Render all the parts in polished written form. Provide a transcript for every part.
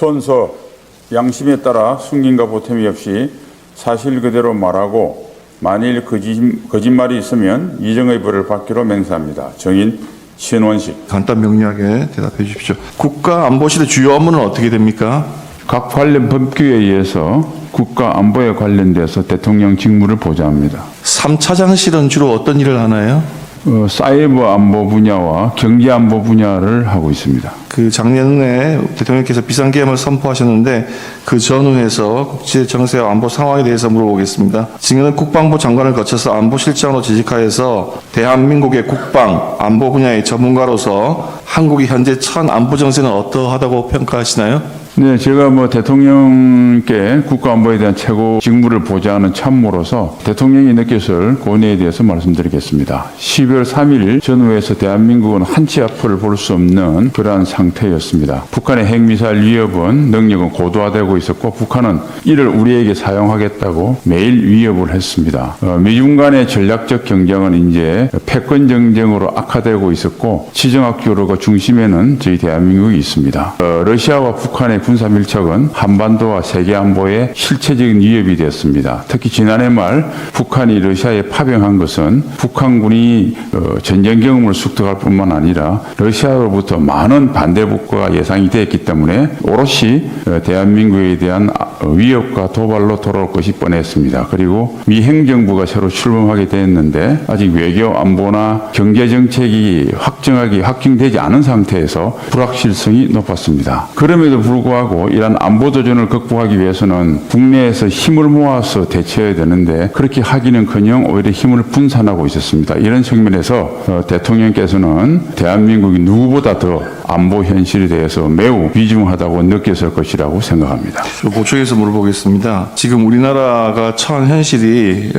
선서 양심에 따라 숨김과 보탬이 없이 사실 그대로 말하고 만일 거짓말이 있으면 이정의 벌을 받기로 맹세합니다. 정인 신원식. 간단 명료하게 대답해 주십시오. 국가안보실의 주요 업무는 어떻게 됩니까? 각 관련 법규에 의해서 국가 안보에 관련돼서 대통령 직무를 보좌합니다. 3차장실은 주로 어떤 일을 하나요? 사이버 안보 분야와 경제 안보 분야를 하고 있습니다. 그 작년에 대통령께서 비상계엄을 선포하셨는데 그 전후에서 국제 정세와 안보 상황에 대해서 물어보겠습니다. 지금은 국방부 장관을 거쳐서 안보실장으로 재직하여서 대한민국의 국방, 안보 분야의 전문가로서 한국이 현재 처한 안보 정세는 어떠하다고 평가하시나요? 네, 제가 대통령께 국가안보에 대한 최고 직무를 보좌하는 참모로서 대통령이 느꼈을 고뇌에 대해서 말씀드리겠습니다. 12월 3일 전후에서 대한민국은 한치 앞을 볼 수 없는 그러한 상태였습니다. 북한의 핵미사일 위협은 능력은 고도화되고 있었고 북한은 이를 우리에게 사용하겠다고 매일 위협을 했습니다. 미중 간의 전략적 경쟁은 이제 패권 정쟁으로 악화되고 있었고 지정학 교류가 중심에는 저희 대한민국이 있습니다. 러시아와 북한의 군사 밀착은 한반도와 세계 안보에 실체적인 위협이 되었습니다. 특히 지난해 말 북한이 러시아에 파병한 것은 북한군이 전쟁 경험을 습득할 뿐만 아니라 러시아로부터 많은 반대복구가 예상이 되었기 때문에 오롯이 대한민국에 대한 위협과 도발로 돌아올 것이 뻔했습니다. 그리고 미 행정부가 새로 출범하게 됐는데 아직 외교 안보나 경제 정책이 확정되지 않은 상태에서 불확실성이 높았습니다. 그럼에도 불구하고 이러한 안보 도전을 극복하기 위해서는 국내에서 힘을 모아서 대처해야 되는데 그렇게 하기는커녕 오히려 힘을 분산하고 있었습니다. 이런 측면에서 대통령께서는 대한민국이 누구보다 더 안보 현실에 대해서 매우 비중하다고 느꼈을 것이라고 생각합니다. 보충해서 물어보겠습니다. 지금 우리나라가 처한 현실이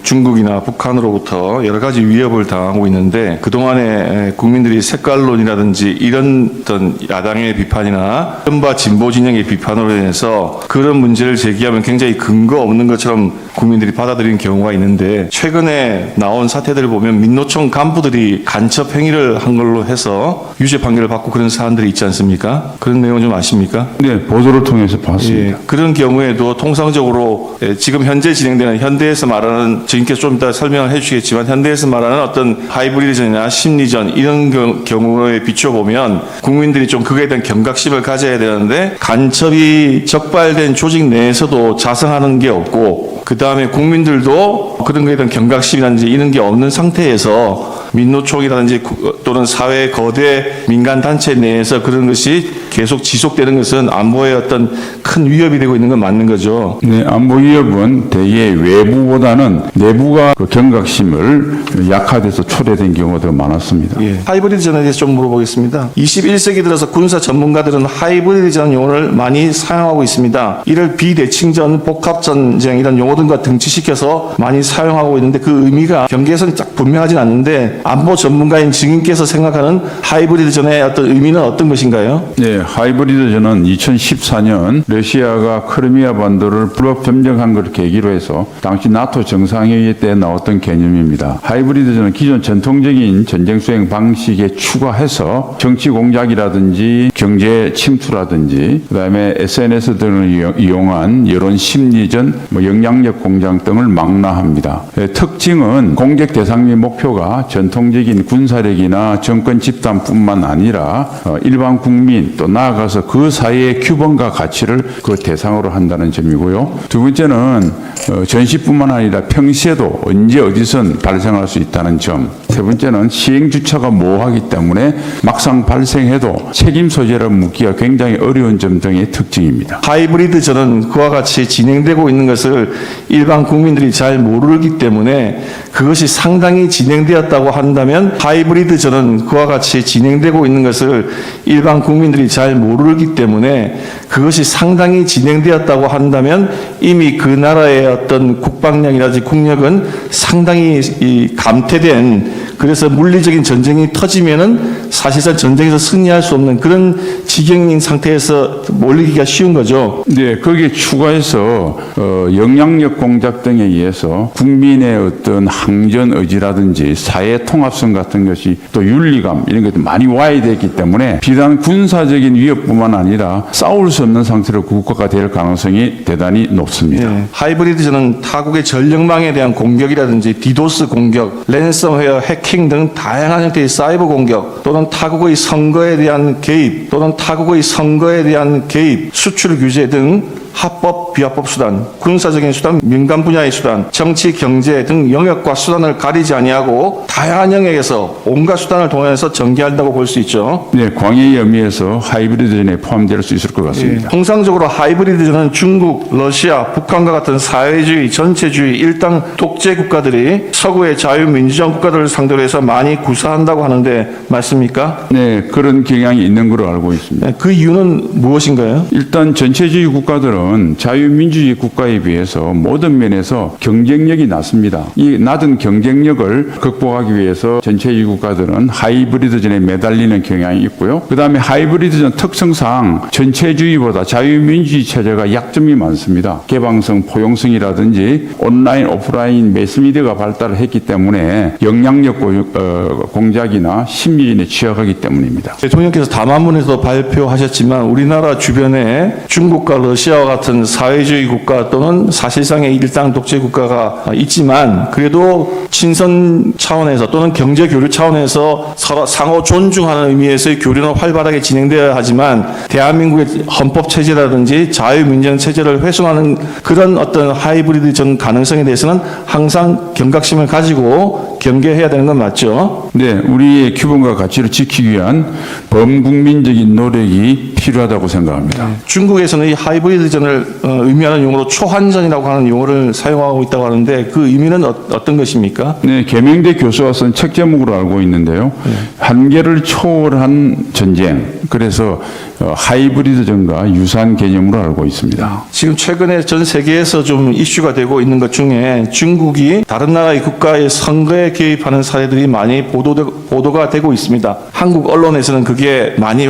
중국이나 북한으로부터 여러 가지 위협을 당하고 있는데 그동안에 국민들이 색깔론이라든지 이런 어떤 야당의 비판이나 이른바 진보 진영의 비판으로 인해서 그런 문제를 제기하면 굉장히 근거 없는 것처럼 국민들이 받아들이는 경우가 있는데 최근에 나온 사태들을 보면 민노총 간부들이 간첩 행위를 한 걸로 해서 유죄 판결을 받고 그런 사안들이 있지 않습니까? 그런 내용 좀 아십니까? 네, 보도를 통해서 봤습니다. 예, 그런 경우에도 통상적으로 지금 현재 진행되는 현대에서 말하는 주인께서 좀 이따 설명을 해주시겠지만 현대에서 말하는 어떤 하이브리드전이나 심리전 이런 경우에 비춰보면 국민들이 좀 그거에 대한 경각심을 가져야 되는데 간첩이 적발된 조직 내에서도 자성하는 게 없고 그 다음에 국민들도 그런 거에 대한 경각심이라든지 이런 게 없는 상태에서 민노총이라든지 또는 사회 거대 민간 단체 내에서 그런 것이 계속 지속되는 것은 안보에 어떤 큰 위협이 되고 있는 건 맞는 거죠. 네, 안보 위협은 대개 외부보다는 내부가 그 경각심을 약화돼서 초래된 경우가 더 많았습니다. 예. 하이브리드 전에 대해서 좀 물어보겠습니다. 21세기 들어서 군사 전문가들은 하이브리드 전 용어를 많이 사용하고 있습니다. 이를 비대칭전, 복합전쟁 이런 용어들과 등치시켜서 많이 사용하고 있는데 그 의미가 경계선이 딱 분명하진 않는데 안보 전문가인 증인께서 생각하는 하이브리드 전의 어떤 의미는 어떤 것인가요? 네, 하이브리드 전은 2014년 러시아가 크리미아 반도를 불법 점령한 것을 계기로 해서 당시 나토 정상회의 때 나왔던 개념입니다. 하이브리드 전은 기존 전통적인 전쟁 수행 방식에 추가해서 정치 공작이라든지 경제 침투라든지 그다음에 SNS 등을 이용한 여론 심리전, 영향력 공작 등을 망라합니다. 특징은 공격 대상 및 목표가 전통적인 군사력이나 정권 집단뿐만 아니라 일반 국민 또 나아가서 그 사이의 규범과 가치를 그 대상으로 한다는 점이고요. 두 번째는 전시뿐만 아니라 평시에도 언제 어디선 발생할 수 있다는 점. 세 번째는 시행 주체가 모호하기 때문에 막상 발생해도 책임 소재를 묻기가 굉장히 어려운 점 등의 특징입니다. 하이브리드 전은 그와 같이 진행되고 있는 것을 일반 국민들이 잘 모르기 때문에 그것이 상당히 진행되었다고 한다면 하이브리드 전은 그와 같이 진행되고 있는 것을 일반 국민들이 잘 모르기 때문에 그것이 상당히 진행되었다고 한다면 이미 그 나라의 어떤 국방력이라든지 국력은 상당히 감퇴된 그래서 물리적인 전쟁이 터지면은 사실상 전쟁에서 승리할 수 없는 그런 지경인 상태에서 몰리기가 쉬운 거죠. 네, 거기에 추가해서 영향력 공작 등에 의해서 국민의 어떤 항전 의지라든지 사회 통합성 같은 것이 또 윤리감 이런 것도 많이 와해됐기 때문에 비단 군사적인 위협뿐만 아니라 싸울 수 없는 상태로 국가가 될 가능성이 대단히 높습니다. 예, 하이브리드전은 타국의 전력망에 대한 공격이라든지 디도스 공격, 랜섬웨어, 해킹 등 다양한 형태의 사이버 공격 또는 타국의 선거에 대한 개입 또는 타국의 선거에 대한 개입, 수출 규제 등 합법, 비합법 수단, 군사적인 수단, 민간 분야의 수단, 정치, 경제 등 영역과 수단을 가리지 아니하고 다양한 영역에서 온갖 수단을 동원해서 전개한다고 볼 수 있죠. 네, 광해의 의미에서 하이브리드전에 포함될 수 있을 것 같습니다. 통상적으로 하이브리드전은 중국, 러시아, 북한과 같은 사회주의, 전체주의, 일당 독재 국가들이 서구의 자유민주주의 국가들을 상대로 해서 많이 구사한다고 하는데 맞습니까? 네, 그런 경향이 있는 걸로 알고 있습니다. 그 이유는 무엇인가요? 일단 전체주의 국가들은 자유민주주의 국가에 비해서 모든 면에서 경쟁력이 낮습니다. 이 낮은 경쟁력을 극복하기 위해서 전체주의 국가들은 하이브리드전에 매달리는 경향이 있고요. 그 다음에 하이브리드전 특성상 전체주의보다 자유민주주의 체제가 약점이 많습니다. 개방성, 포용성이라든지 온라인, 오프라인 매스미디어가 발달을 했기 때문에 영향력 공작이나 심리전에 취약하기 때문입니다. 대통령께서 담화문에서 발표하셨지만 우리나라 주변에 중국과 러시아와 같은 사회주의 국가 또는 사실상의 일당 독재 국가가 있지만 그래도 친선 차원에서 또는 경제 교류 차원에서 서로 상호 존중하는 의미에서의 교류는 활발하게 진행되어야 하지만 대한민국의 헌법 체제라든지 자유민주주의 체제를 훼손하는 그런 어떤 하이브리드 전 가능성에 대해서는 항상 경각심을 가지고 경계해야 되는 건 맞죠? 네, 우리의 기본과 가치를 지키기 위한 범국민적인 노력이 필요하다고 생각합니다. 중국에서는 이 하이브리드전을 의미하는 용어로 초환전이라고 하는 용어를 사용하고 있다고 하는데 그 의미는 어떤 것입니까? 네, 계명대 교수가 쓴 책 제목으로 알고 있는데요. 한계를 초월한 전쟁. 그래서 하이브리드전과 유사한 개념으로 알고 있습니다. 지금 최근에 전 세계에서 좀 이슈가 되고 있는 것 중에 중국이 다른 나라의 국가의 선거에 개입하는 사례들이 많이 보도가 되고 있습니다. 한국 언론에서는 그게 많이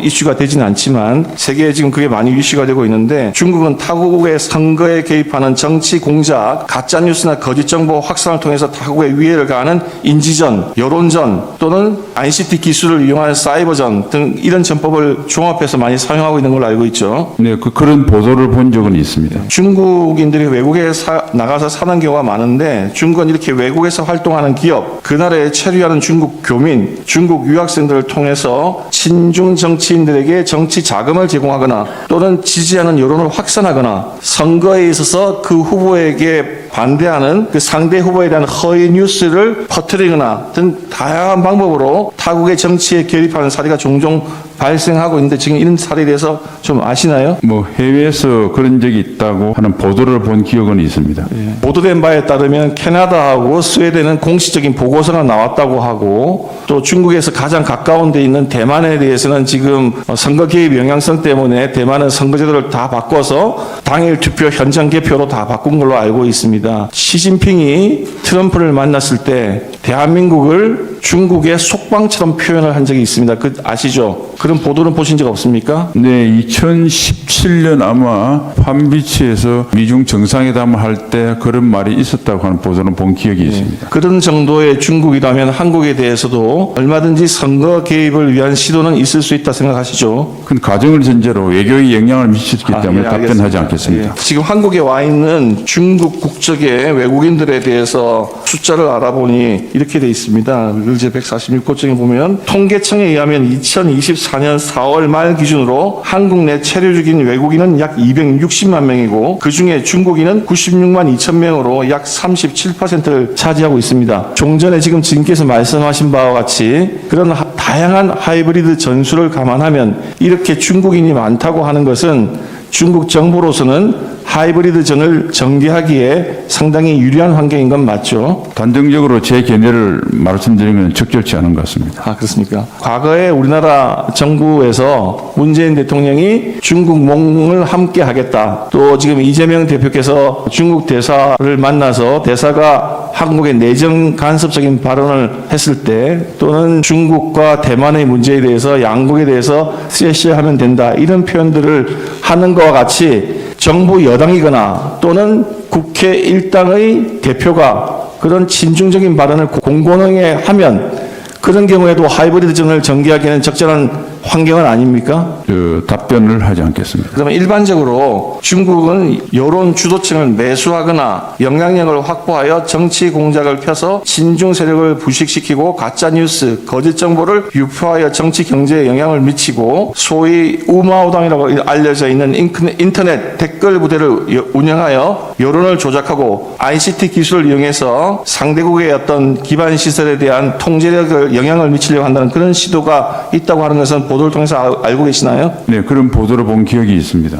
이슈가 되지는 않지만 세계에 지금 그게 많이 이슈가 되고 있는데 중국은 타국의 선거에 개입하는 정치 공작, 가짜뉴스나 거짓 정보 확산을 통해서 타국의 위해를 가하는 인지전, 여론전 또는 ICT 기술을 이용한 사이버전 등 이런 전법을 종합해서 많이 사용하고 있는 걸로 알고 있죠. 네, 그런 보도를 본 적은 있습니다. 중국인들이 외국에 나가서 사는 경우가 많은데 중국은 이렇게 외국에서 활동하는 기업, 그 나라에 체류하는 중국 교민, 중국 유학생들을 통해서 친중 정치인들에게 정치 자금을 제공하거나 또는 지지하는 여론을 확산하거나 선거에 있어서 그 후보에게 반대하는 그 상대 후보에 대한 허위 뉴스를 퍼뜨리거나 등 다양한 방법으로 타국의 정치에 개입하는 사례가 종종 발생하고 있는데 지금 이런 사례에 대해서 좀 아시나요? 뭐 해외에서 그런 적이 있다고 하는 보도를 본 기억은 있습니다. 보도된 바에 따르면 캐나다하고 스웨덴은 공식적인 보고서가 나왔다고 하고 또 중국에서 가장 가까운 데 있는 대만에 대해서는 지금 선거 개입 영향성 때문에 대만은 선거제도를 다 바꿔서 당일 투표 현장 개표로 다 바꾼 걸로 알고 있습니다. 시진핑이 트럼프를 만났을 때 대한민국을 중국의 속방처럼 표현을 한 적이 있습니다. 그 아시죠? 그런 보도는 보신 적 없습니까? 네, 2017년 아마 판비치에서 미중 정상회담을 할 때 그런 말이 있었다고 하는 보도는 본 기억이 있습니다. 그런 정도의 중국이라면 한국에 대해서도 얼마든지 선거 개입을 위한 시도는 있을 수 있다 생각하시죠? 그 가정을 전제로 외교에 영향을 미쳤기 때문에 답변하지 않겠습니다. 지금 한국에 와 있는 중국 국적의 외국인들에 대해서 숫자를 알아보니 이렇게 돼 있습니다. 제 146호증에 보면 통계청에 의하면 2024년 4월 말 기준으로 한국 내 체류 중인 외국인은 약 260만 명이고 그중에 중국인은 96만 2천 명으로 약 37%를 차지하고 있습니다. 좀 전에 지금 지금께서 말씀하신 바와 같이 그런 다양한 하이브리드 전술을 감안하면 이렇게 중국인이 많다고 하는 것은 중국 정부로서는 하이브리드전을 전개하기에 상당히 유리한 환경인 건 맞죠? 단정적으로 제 견해를 말씀드리면 적절치 않은 것 같습니다. 아, 그렇습니까? 과거에 우리나라 정부에서 문재인 대통령이 중국몽을 함께 하겠다. 또 지금 이재명 대표께서 중국 대사를 만나서 대사가 한국의 내정 간섭적인 발언을 했을 때 또는 중국과 대만의 문제에 대해서 양국에 대해서 쎄쎄하면 된다. 이런 표현들을 하는 것과 같이 정부 여당이거나 또는 국회 일당의 대표가 그런 친중적인 발언을 공공연하게 하면 그런 경우에도 하이브리드전을 전개하기에는 적절한 환경은 아닙니까? 답변을 하지 않겠습니다. 그러면 일반적으로 중국은 여론 주도층을 매수하거나 영향력을 확보하여 정치 공작을 펴서 친중 세력을 부식시키고 가짜뉴스, 거짓 정보를 유포하여 정치 경제에 영향을 미치고 소위 우마오당이라고 알려져 있는 인터넷 댓글 부대를 운영하여 여론을 조작하고 ICT 기술을 이용해서 상대국의 어떤 기반 시설에 대한 통제력을 영향을 미치려고 한다는 그런 시도가 있다고 하는 것은 보도를 통해서 알고 계시나요? 네, 그런 보도를 본 기억이 있습니다.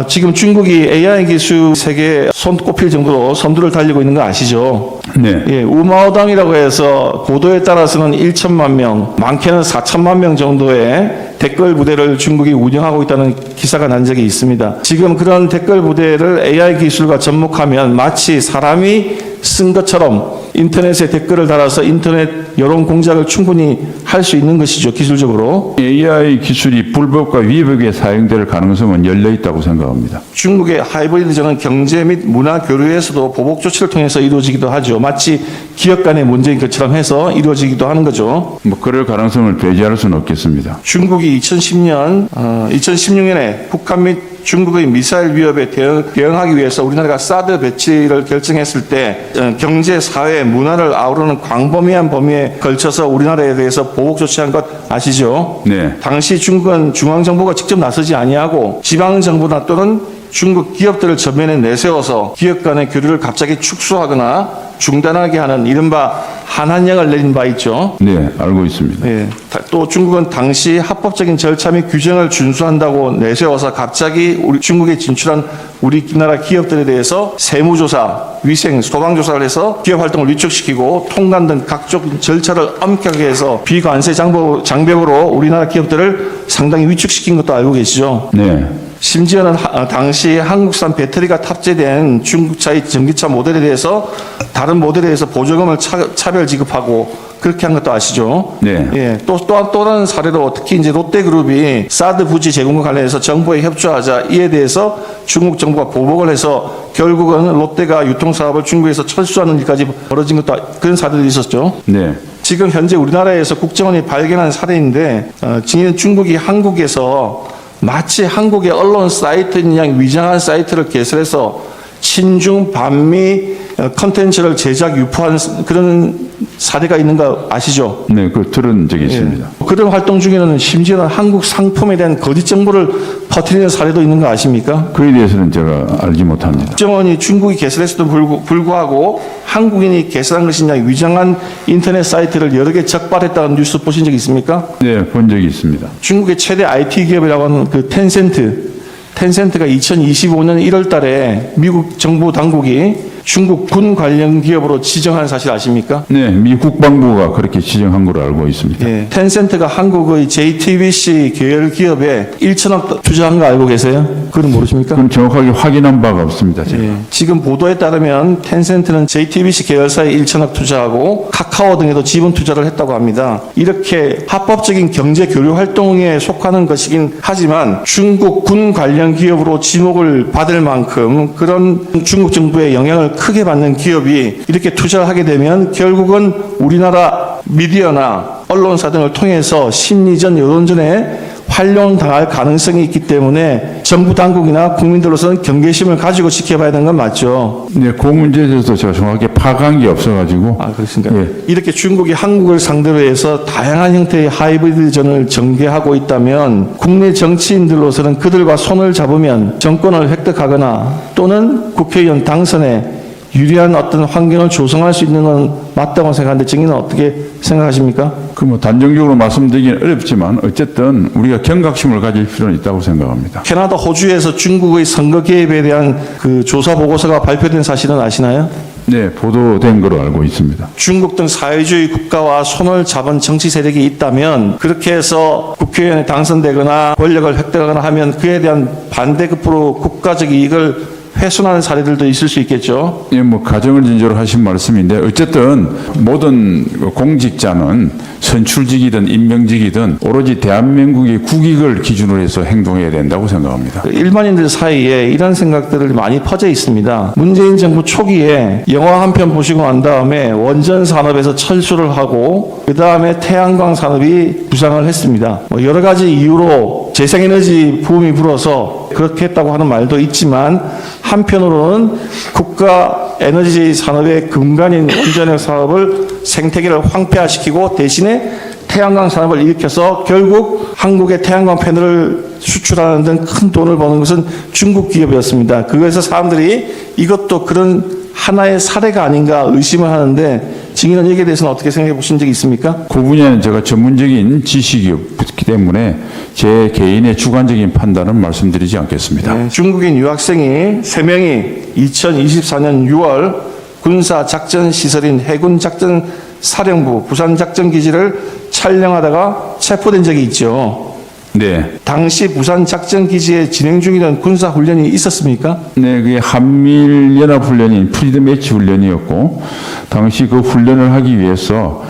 지금 중국이 AI 기술 세계에 손꼽힐 정도로 선두를 달리고 있는 거 아시죠? 네. 예, 우마오당이라고 해서 보도에 따라서는 1천만 명, 많게는 4천만 명 정도의 댓글 부대를 중국이 운영하고 있다는 기사가 난 적이 있습니다. 지금 그런 댓글 부대를 AI 기술과 접목하면 마치 사람이 쓴 것처럼 인터넷에 댓글을 달아서 인터넷 여론 공작을 충분히 할 수 있는 것이죠, 기술적으로. AI 기술이 불법과 위법에 사용될 가능성은 열려 있다고 생각합니다. 중국의 하이브리드전은 경제 및 문화 교류에서도 보복 조치를 통해서 이루어지기도 하죠. 마치 기업 간의 문제인 것처럼 해서 이루어지기도 하는 거죠. 그럴 가능성을 배제할 수는 없겠습니다. 중국이 2016년에 북한 및 중국의 미사일 위협에 대응하기 위해서 우리나라가 사드 배치를 결정했을 때 경제, 사회, 문화를 아우르는 광범위한 범위에 걸쳐서 우리나라에 대해서 보복 조치한 것 아시죠? 네. 당시 중국은 중앙정부가 직접 나서지 아니하고 지방정부나 또는 중국 기업들을 전면에 내세워서 기업 간의 교류를 갑자기 축소하거나 중단하게 하는 이른바 한한령을 내린 바 있죠. 네, 알고 있습니다. 예. 또 중국은 당시 합법적인 절차 및 규정을 준수한다고 내세워서 갑자기 중국에 진출한 우리나라 기업들에 대해서 세무조사, 위생, 소방조사를 해서 기업 활동을 위축시키고 통관 등 각종 절차를 엄격하게 해서 비관세 장벽으로 우리나라 기업들을 상당히 위축시킨 것도 알고 계시죠. 네. 심지어는 당시 한국산 배터리가 탑재된 중국차의 전기차 모델에 대해서 다른 모델에 대해서 보조금을 차별 지급하고 그렇게 한 것도 아시죠? 네. 예. 또 다른 사례로 특히 이제 롯데그룹이 사드 부지 제공과 관련해서 정부에 협조하자 이에 대해서 중국 정부가 보복을 해서 결국은 롯데가 유통사업을 중국에서 철수하는 일까지 벌어진 것도 그런 사례도 있었죠. 네. 지금 현재 우리나라에서 국정원이 발견한 사례인데 지금 중국이 한국에서 마치 한국의 언론 사이트인 양 위장한 사이트를 개설해서 친중 반미 컨텐츠를 제작 유포한 그런 사례가 있는 거 아시죠? 네, 그걸 들은 적이 있습니다. 그런 활동 중에는 심지어는 한국 상품에 대한 거짓 정보를 퍼뜨리는 사례도 있는 거 아십니까? 그에 대해서는 제가 알지 못합니다. 국정원이 중국이 개설했음에도 불구하고 한국인이 개설한 것이냐 위장한 인터넷 사이트를 여러 개 적발했다는 뉴스 보신 적 있습니까? 네, 본 적이 있습니다. 중국의 최대 IT 기업이라고 하는 그 텐센트가 2025년 1월 달에 미국 정부 당국이 중국 군 관련 기업으로 지정한 사실 아십니까? 네, 미 국방부가 그렇게 지정한 걸로 알고 있습니다. 예, 텐센트가 한국의 JTBC 계열 기업에 1천억 투자한 거 알고 계세요? 그건 모르십니까? 그건 정확하게 확인한 바가 없습니다. 제가. 예, 지금 보도에 따르면 텐센트는 JTBC 계열사에 1천억 투자하고 카카오 등에도 지분 투자를 했다고 합니다. 이렇게 합법적인 경제 교류 활동에 속하는 것이긴 하지만 중국 군 관련 기업으로 지목을 받을 만큼 그런 중국 정부의 영향을 크게 받는 기업이 이렇게 투자를 하게 되면 결국은 우리나라 미디어나 언론사 등을 통해서 심리전, 여론전에 활용당할 가능성이 있기 때문에 정부 당국이나 국민들로서는 경계심을 가지고 지켜봐야 되는 건 맞죠. 네, 그 문제에 대해서 제가 정확하게 파악한 게 없어가지고. 아, 그렇습니까? 예. 이렇게 중국이 한국을 상대로 해서 다양한 형태의 하이브리드전을 전개하고 있다면 국내 정치인들로서는 그들과 손을 잡으면 정권을 획득하거나 또는 국회의원 당선에 유리한 어떤 환경을 조성할 수 있는 건 맞다고 생각하는데 증인은 어떻게 생각하십니까? 그 단정적으로 말씀드리기는 어렵지만 어쨌든 우리가 경각심을 가질 필요는 있다고 생각합니다. 캐나다, 호주에서 중국의 선거 개입에 대한 그 조사 보고서가 발표된 사실은 아시나요? 네, 보도된 걸로 알고 있습니다. 중국 등 사회주의 국가와 손을 잡은 정치 세력이 있다면 그렇게 해서 국회의원에 당선되거나 권력을 획득하거나 하면 그에 대한 반대급부로 국가적 이익을 훼손하는 사례들도 있을 수 있겠죠. 예, 뭐 가정을 진저로 하신 말씀인데 어쨌든 모든 공직자는 선출직이든 임명직이든 오로지 대한민국의 국익을 기준으로 해서 행동해야 된다고 생각합니다. 일반인들 사이에 이런 생각들을 많이 퍼져 있습니다. 문재인 정부 초기에 영화 한 편 보시고 난 다음에 원전 산업에서 철수를 하고 그 다음에 태양광 산업이 부상을 했습니다. 뭐 여러 가지 이유로 재생에너지 붐이 불어서 그렇게 했다고 하는 말도 있지만 한편으로는 국가 에너지 산업의 근간인 원전력 사업을 생태계를 황폐화시키고 대신에 태양광 산업을 일으켜서 결국 한국의 태양광 패널을 수출하는 등 큰 돈을 버는 것은 중국 기업이었습니다. 그래서 사람들이 이것도 그런 하나의 사례가 아닌가 의심을 하는데 증인은 여기에 대해서는 어떻게 생각해 보신 적이 있습니까? 그 분야는 제가 전문적인 지식이 없기 때문에 제 개인의 주관적인 판단은 말씀드리지 않겠습니다. 네, 중국인 유학생이 3명이 2024년 6월 군사작전시설인 해군작전사령부 부산작전기지를 촬영하다가 체포된 적이 있죠. 네. 당시 부산작전기지에 진행 중이던 군사훈련이 있었습니까? 네, 그게 한미연합훈련인 프리덤 매치 훈련이었고, 당시 그 훈련을 하기 위해서,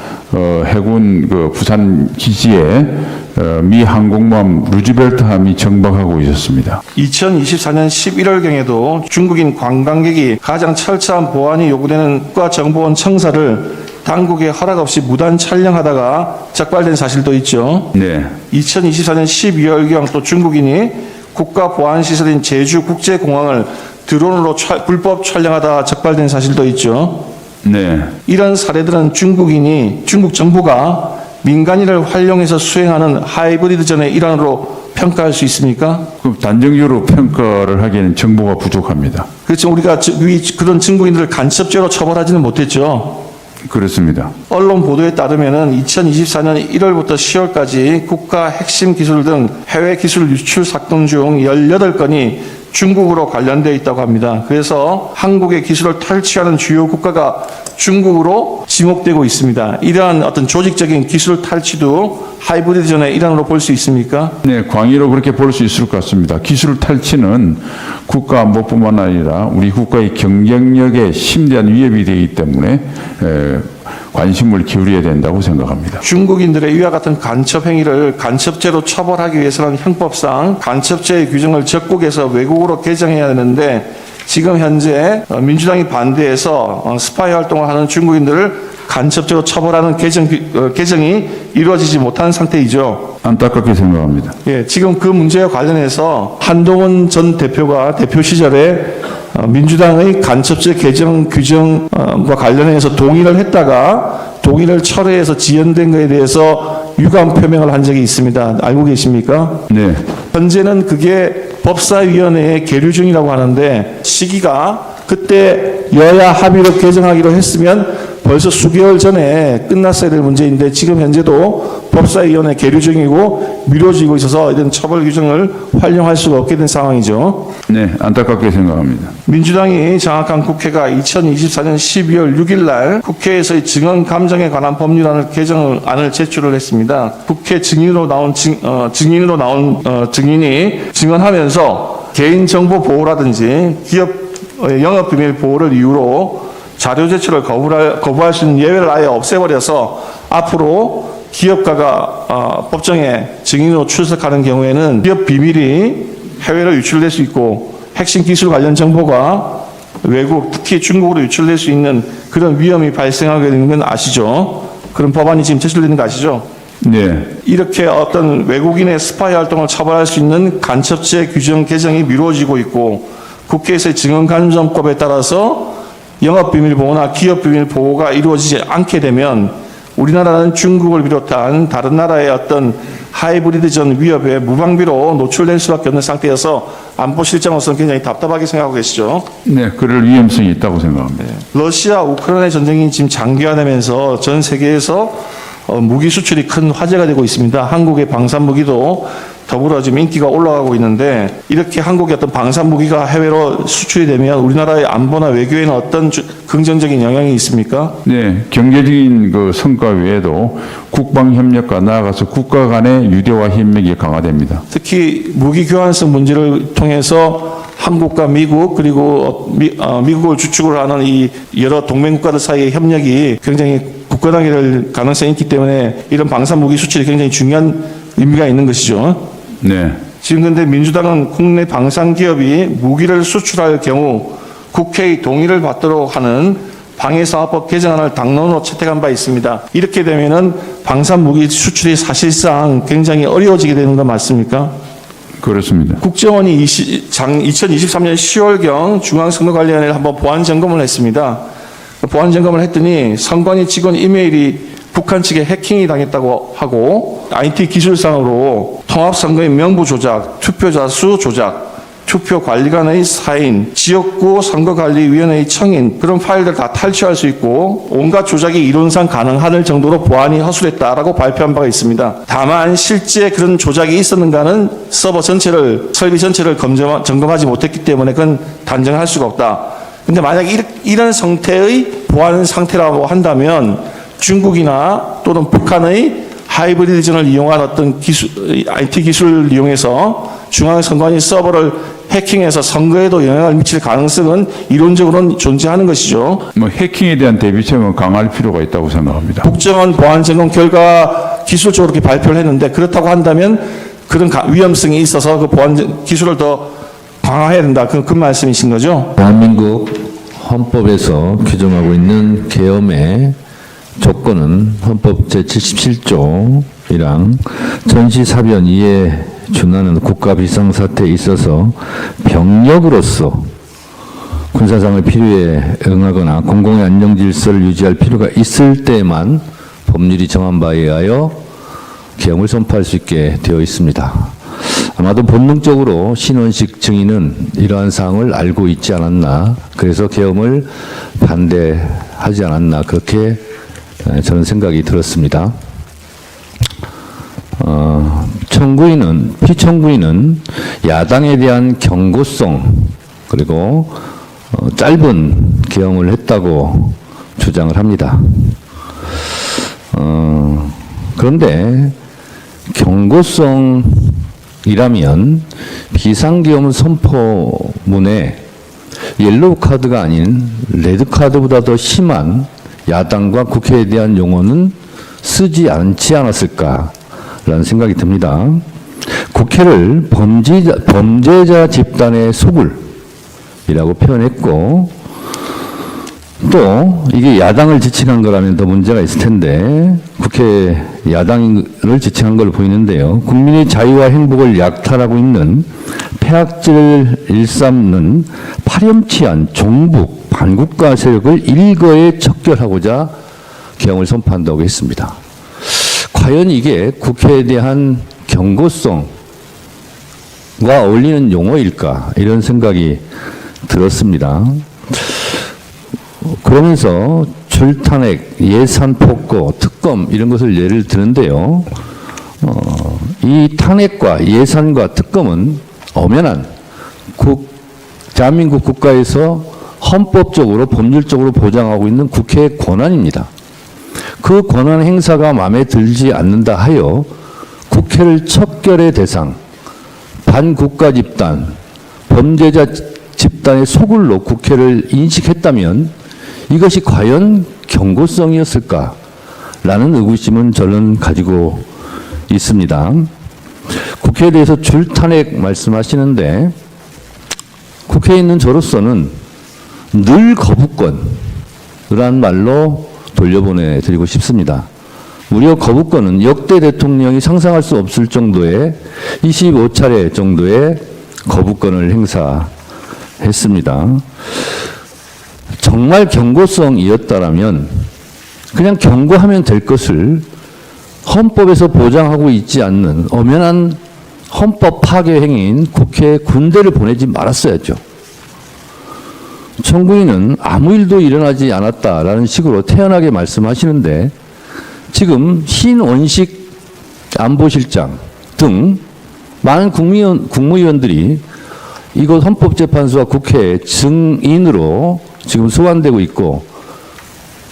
해군 그 부산 기지에, 미 항공모함 루즈벨트함이 정박하고 있었습니다. 2024년 11월경에도 중국인 관광객이 가장 철저한 보안이 요구되는 국가정보원 청사를 당국의 허락 없이 무단 촬영하다가 적발된 사실도 있죠. 네. 2024년 12월경 또 중국인이 국가보안시설인 제주국제공항을 드론으로 불법 촬영하다 적발된 사실도 있죠. 네. 이런 사례들은 중국 정부가 민간인을 활용해서 수행하는 하이브리드전의 일환으로 평가할 수 있습니까? 그 단정적으로 평가를 하기에는 정보가 부족합니다. 그렇죠. 우리가 그런 중국인들을 간첩죄로 처벌하지는 못했죠. 그렇습니다. 언론 보도에 따르면은 2024년 1월부터 10월까지 국가 핵심 기술 등 해외 기술 유출 사건 중 18건이 중국으로 관련되어 있다고 합니다. 그래서 한국의 기술을 탈취하는 주요 국가가 중국으로 지목되고 있습니다. 이러한 어떤 조직적인 기술 탈취도 하이브리드전의 일환으로 볼 수 있습니까? 네, 광의로 그렇게 볼 수 있을 것 같습니다. 기술 탈취는 국가 안보뿐만 아니라 우리 국가의 경쟁력에 심대한 위협이 되기 때문에 관심을 기울여야 된다고 생각합니다. 중국인들의 이와 같은 간첩 행위를 간첩죄로 처벌하기 위해서는 형법상 간첩죄의 규정을 적국에서 외국으로 개정해야 되는데 지금 현재 민주당이 반대해서 스파이 활동을 하는 중국인들을 간첩죄로 처벌하는 개정이 이루어지지 못한 상태이죠. 안타깝게 생각합니다. 예, 지금 그 문제와 관련해서 한동훈 전 대표가 대표 시절에 민주당의 간첩죄 개정 규정과 관련해서 동의를 했다가 동의를 철회해서 지연된 것에 대해서 유감 표명을 한 적이 있습니다. 알고 계십니까? 네. 현재는 그게 법사위원회에 계류 중이라고 하는데 시기가 그때 여야 합의로 개정하기로 했으면 벌써 수개월 전에 끝났어야 될 문제인데 지금 현재도 법사위원회 계류 중이고 미뤄지고 있어서 이런 처벌 규정을 활용할 수가 없게 된 상황이죠. 네, 안타깝게 생각합니다. 민주당이 장악한 국회가 2024년 12월 6일 날 국회에서의 증언 감정에 관한 법률안을 개정안을 제출을 했습니다. 국회 증인으로 나온 증인이 증언하면서 개인정보 보호라든지 기업 영업 비밀 보호를 이유로 자료 제출을 거부할 수 있는 예외를 아예 없애버려서 앞으로 기업가가 법정에 증인으로 출석하는 경우에는 기업 비밀이 해외로 유출될 수 있고 핵심 기술 관련 정보가 외국 특히 중국으로 유출될 수 있는 그런 위험이 발생하게 되는 건 아시죠? 그런 법안이 지금 제출되는 거 아시죠? 네. 이렇게 어떤 외국인의 스파이 활동을 처벌할 수 있는 간첩죄 규정 개정이 미루어지고 있고 국회에서의 증언간정법에 따라서 영업비밀 보호나 기업비밀 보호가 이루어지지 않게 되면 우리나라는 중국을 비롯한 다른 나라의 어떤 하이브리드전 위협에 무방비로 노출될 수밖에 없는 상태여서 안보실장으로서는 굉장히 답답하게 생각하고 계시죠. 네, 그럴 위험성이 있다고 생각합니다. 러시아 우크라이나 전쟁이 지금 장기화되면서 전 세계에서 무기 수출이 큰 화제가 되고 있습니다. 한국의 방산 무기도 더불어 지금 인기가 올라가고 있는데 이렇게 한국의 어떤 방산 무기가 해외로 수출이 되면 우리나라의 안보나 외교에는 어떤 긍정적인 영향이 있습니까? 네, 경제적인 그 성과 외에도 국방 협력과 나아가서 국가 간의 유대화 협력이 강화됩니다. 특히 무기 교환성 문제를 통해서 한국과 미국 그리고 미국을 주축으로 하는 이 여러 동맹국가들 사이의 협력이 굉장히 굳건하게 될 가능성이 있기 때문에 이런 방산무기 수출이 굉장히 중요한 의미가 있는 것이죠. 네. 지금 근데 민주당은 국내 방산기업이 무기를 수출할 경우 국회의 동의를 받도록 하는 방해사업법 개정안을 당론으로 채택한 바 있습니다. 이렇게 되면은 방산무기 수출이 사실상 굉장히 어려워지게 되는 거 맞습니까? 그렇습니다. 국정원이 2023년 10월경 중앙선거관리위원회를 한번 보안 점검을 했습니다. 보안 점검을 했더니 선관위 직원 이메일이 북한 측에 해킹이 당했다고 하고 IT 기술상으로 통합선거인 명부 조작, 투표자 수 조작, 투표관리관의 사인, 지역구 선거관리위원회의 청인 그런 파일들 다 탈취할 수 있고 온갖 조작이 이론상 가능할 정도로 보안이 허술했다라고 발표한 바가 있습니다. 다만 실제 그런 조작이 있었는가는 서버 전체를 설비 전체를 점검하지 못했기 때문에 그건 단정할 수가 없다. 근데 만약 이런 상태의 보안 상태라고 한다면 중국이나 또는 북한의 하이브리드전을 이용한 어떤 IT 기술을 이용해서 중앙선관위 서버를 해킹해서 선거에도 영향을 미칠 가능성은 이론적으로는 존재하는 것이죠. 뭐 해킹에 대한 대비책은 강화할 필요가 있다고 생각합니다. 국정원 보안 점검 결과 기술적으로 이렇게 발표를 했는데 그렇다고 한다면 그런 위험성이 있어서 그 보안 기술을 더 강화해야 된다. 그 말씀이신 거죠? 대한민국 헌법에서 규정하고 있는 계엄의 조건은 헌법 제77조이랑 전시사변 이에 준하는 국가 비상사태에 있어서 병력으로서 군사상의 필요에 응하거나 공공의 안정질서를 유지할 필요가 있을 때만 법률이 정한 바에 의하여 계엄을 선포할 수 있게 되어 있습니다. 아마도 본능적으로 신원식 증인은 이러한 사항을 알고 있지 않았나, 그래서 계엄을 반대하지 않았나, 그렇게 저는 생각이 들었습니다. 피청구인은 야당에 대한 경고성 그리고 짧은 계엄을 했다고 주장을 합니다. 그런데 경고성이라면 비상계엄 선포문에 옐로우 카드가 아닌 레드 카드보다 더 심한 야당과 국회에 대한 용어는 쓰지 않지 않았을까라는 생각이 듭니다. 국회를 범죄자 집단의 소굴이라고 표현했고, 또 이게 야당을 지칭한 거라면 더 문제가 있을 텐데 국회 야당을 지칭한 걸로 보이는데요. 국민의 자유와 행복을 약탈하고 있는 폐악질을 일삼는 파렴치한 종북 반국가 세력을 일거에 척결하고자 계엄을 선포한다고 했습니다. 과연 이게 국회에 대한 경고성과 어울리는 용어일까, 이런 생각이 들었습니다. 그러면서 줄탄핵, 예산 폭거, 특검 이런 것을 예를 드는데요. 이 탄핵과 예산과 특검은 엄연한 대한민국 국가에서 헌법적으로 법률적으로 보장하고 있는 국회의 권한입니다. 그 권한 행사가 마음에 들지 않는다 하여 국회를 척결의 대상, 반국가 집단, 범죄자 집단의 소굴로 국회를 인식했다면 이것이 과연 경고성이었을까라는 의구심은 저는 가지고 있습니다. 국회에 대해서 줄탄핵 말씀하시는데 국회에 있는 저로서는 늘 거부권이라는 말로 돌려보내드리고 싶습니다. 무려 거부권은 역대 대통령이 상상할 수 없을 정도의 25차례 정도의 거부권을 행사했습니다. 정말 경고성이었다라면 그냥 경고하면 될 것을 헌법에서 보장하고 있지 않는 엄연한 헌법 파괴 행위인 국회에 군대를 보내지 말았어야죠. 청구인은 아무 일도 일어나지 않았다라는 식으로 태연하게 말씀하시는데 지금 신원식 안보실장 등 많은 국무위원들이 이곳 헌법재판소와 국회 증인으로 지금 소환되고 있고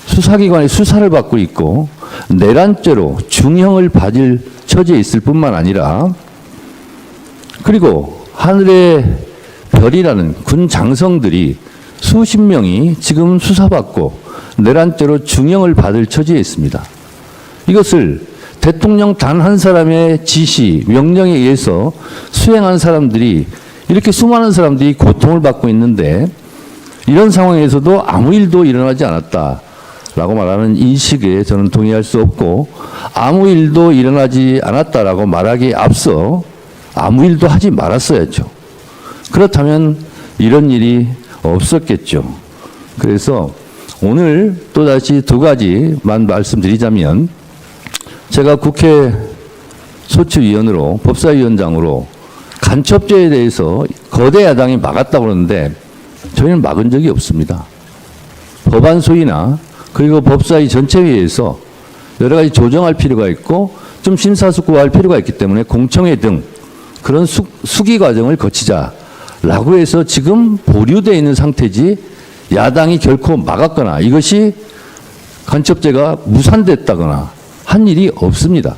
수사기관이 수사를 받고 있고 내란죄로 중형을 받을 처지에 있을 뿐만 아니라, 그리고 하늘의 별이라는 군 장성들이 수십 명이 지금 수사받고 내란죄로 중형을 받을 처지에 있습니다. 이것을 대통령 단 한 사람의 지시, 명령에 의해서 수행한 사람들이 이렇게 수많은 사람들이 고통을 받고 있는데 이런 상황에서도 아무 일도 일어나지 않았다라고 말하는 인식에 저는 동의할 수 없고 아무 일도 일어나지 않았다라고 말하기에 앞서 아무 일도 하지 말았어야죠. 그렇다면 이런 일이 없었겠죠. 그래서 오늘 또다시 두 가지만 말씀드리자면 제가 국회 소추위원으로 법사위원장으로 간첩죄에 대해서 거대 야당이 막았다고 그러는데 저희는 막은 적이 없습니다. 법안 소위나 그리고 법사위 전체회의에서 여러 가지 조정할 필요가 있고 좀 심사숙고할 필요가 있기 때문에 공청회 등 그런 수기 과정을 거치자라고 해서 지금 보류되어 있는 상태지 야당이 결코 막았거나 이것이 간첩죄가 무산됐다거나 한 일이 없습니다.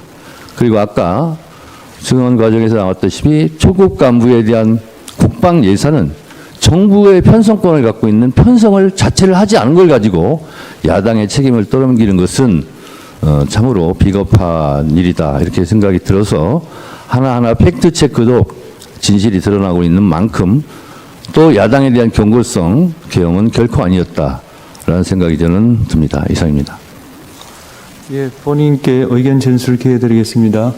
그리고 아까 증언 과정에서 나왔다시피 초급 간부에 대한 국방 예산은 정부의 편성권을 갖고 있는 편성을 자체를 하지 않은 걸 가지고 야당의 책임을 떠넘기는 것은 참으로 비겁한 일이다 이렇게 생각이 들어서 하나하나 팩트 체크도 진실이 드러나고 있는 만큼 또 야당에 대한 경고성 개혁은 결코 아니었다라는 생각이 저는 듭니다. 이상입니다. 예, 본인께 의견 전술 기회 드리겠습니다.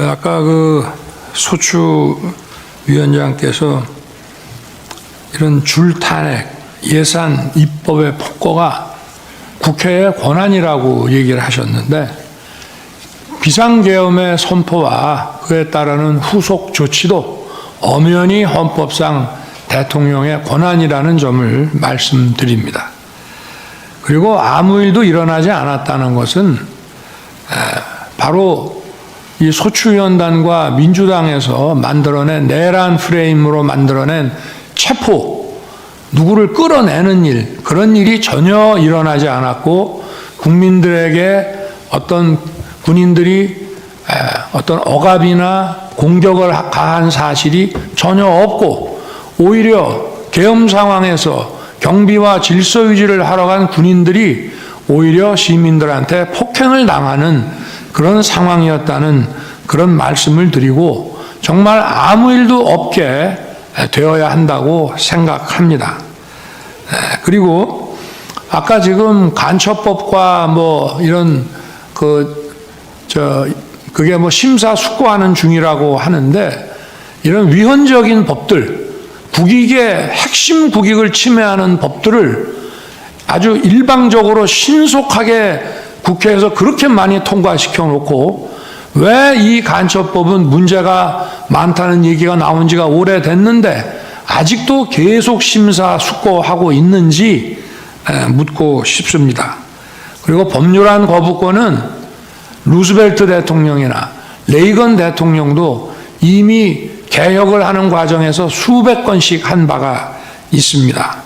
아까 그 소추 위원장께서 이런 줄탄핵, 예산, 입법의 폭거가 국회의 권한이라고 얘기를 하셨는데 비상계엄의 선포와 그에 따르는 후속 조치도 엄연히 헌법상 대통령의 권한이라는 점을 말씀드립니다. 그리고 아무 일도 일어나지 않았다는 것은 바로 이 소추위원단과 민주당에서 만들어낸 내란 프레임으로 만들어낸 체포, 누구를 끌어내는 일, 그런 일이 전혀 일어나지 않았고 국민들에게 어떤 군인들이 어떤 억압이나 공격을 가한 사실이 전혀 없고 오히려 계엄 상황에서 경비와 질서 유지를 하러 간 군인들이 오히려 시민들한테 폭행을 당하는 그런 상황이었다는 그런 말씀을 드리고 정말 아무 일도 없게 되어야 한다고 생각합니다. 그리고 아까 지금 간첩법과 뭐 이런 그게 뭐 심사숙고하는 중이라고 하는데 이런 위헌적인 법들, 국익의 핵심 국익을 침해하는 법들을 아주 일방적으로 신속하게 국회에서 그렇게 많이 통과시켜 놓고 왜 이 간첩법은 문제가 많다는 얘기가 나온 지가 오래됐는데 아직도 계속 심사숙고하고 있는지 묻고 싶습니다. 그리고 법률안 거부권은 루스벨트 대통령이나 레이건 대통령도 이미 개혁을 하는 과정에서 수백 건씩 한 바가 있습니다.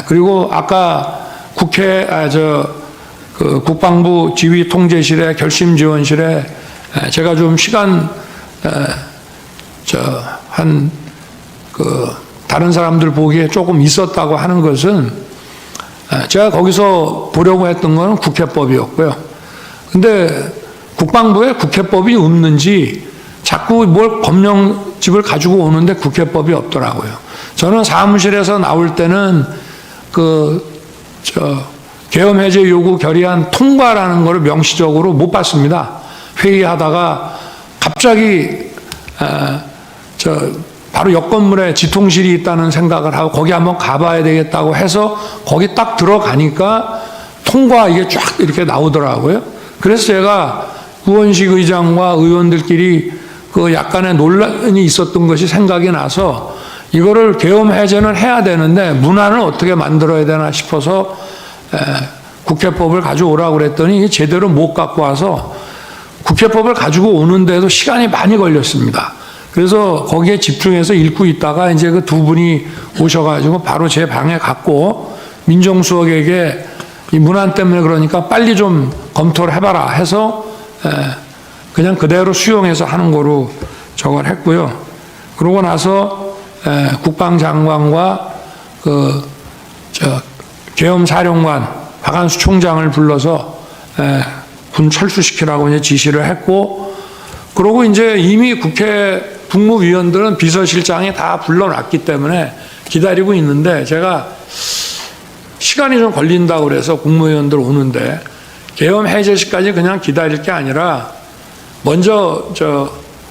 그리고 아까 국회 국방부 지휘통제실의 결심지원실에 제가 좀 시간 다른 사람들 보기에 조금 있었다고 하는 것은 제가 거기서 보려고 했던 것은 국회법이었고요. 근데 국방부에 국회법이 없는지 자꾸 뭘 법령집을 가지고 오는데 국회법이 없더라고요. 저는 사무실에서 나올 때는 계엄 해제 요구 결의안 통과라는 것을 명시적으로 못 봤습니다. 회의하다가 갑자기 바로 옆 건물에 지통실이 있다는 생각을 하고 거기 한번 가봐야 되겠다고 해서 거기 딱 들어가니까 통과 이게 쫙 이렇게 나오더라고요. 그래서 제가 우원식 의장과 의원들끼리 그 약간의 논란이 있었던 것이 생각이 나서 이거를 계엄 해제는 해야 되는데 문안을 어떻게 만들어야 되나 싶어서 국회법을 가져오라고 그랬더니 제대로 못 갖고 와서 국회법을 가지고 오는데도 시간이 많이 걸렸습니다. 그래서 거기에 집중해서 읽고 있다가 이제 그 두 분이 오셔가지고 바로 제 방에 갔고 민정수석에게 이 문안 때문에 그러니까 빨리 좀 검토를 해봐라 해서 그냥 그대로 수용해서 하는 거로 저걸 했고요. 그러고 나서 국방장관과 계엄사령관 박한수 총장을 불러서 군 철수시키라고 이제 지시를 했고, 그러고 이제 이미 국회 국무위원들은 비서실장에 다 불러놨기 때문에 기다리고 있는데, 제가 시간이 좀 걸린다고 그래서 국무위원들 오는데 계엄 해제시까지 그냥 기다릴 게 아니라 먼저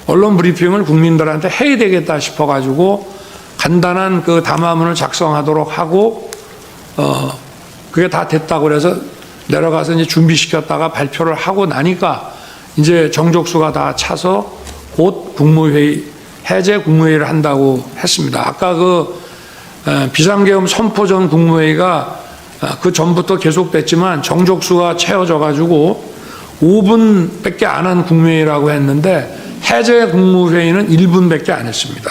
언론 브리핑을 국민들한테 해야 되겠다 싶어가지고 간단한 그 담화문을 작성하도록 하고, 그게 다 됐다고 그래서 내려가서 이제 준비시켰다가 발표를 하고 나니까 이제 정족수가 다 차서 곧 국무회의, 해제 국무회의를 한다고 했습니다. 아까 비상계엄 선포 전 국무회의가 그 전부터 계속됐지만 정족수가 채워져가지고 5분밖에 안 한 국무회의라고 했는데 해제 국무회의는 1분밖에 안 했습니다.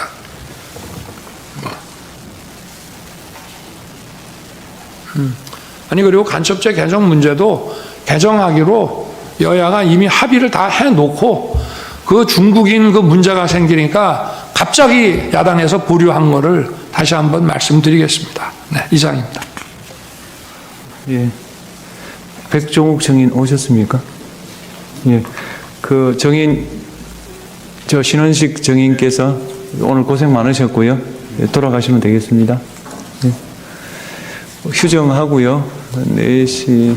아니, 그리고 간첩죄 개정 문제도 개정하기로 여야가 이미 합의를 다 해놓고 그 중국인 그 문제가 생기니까 갑자기 야당에서 보류한 거를 다시 한번 말씀드리겠습니다. 네, 이상입니다. 예. 백종욱 정인 오셨습니까? 예. 그 정인, 신원식 정인께서 오늘 고생 많으셨고요. 예, 돌아가시면 되겠습니다. 예. 휴정하고요. 4시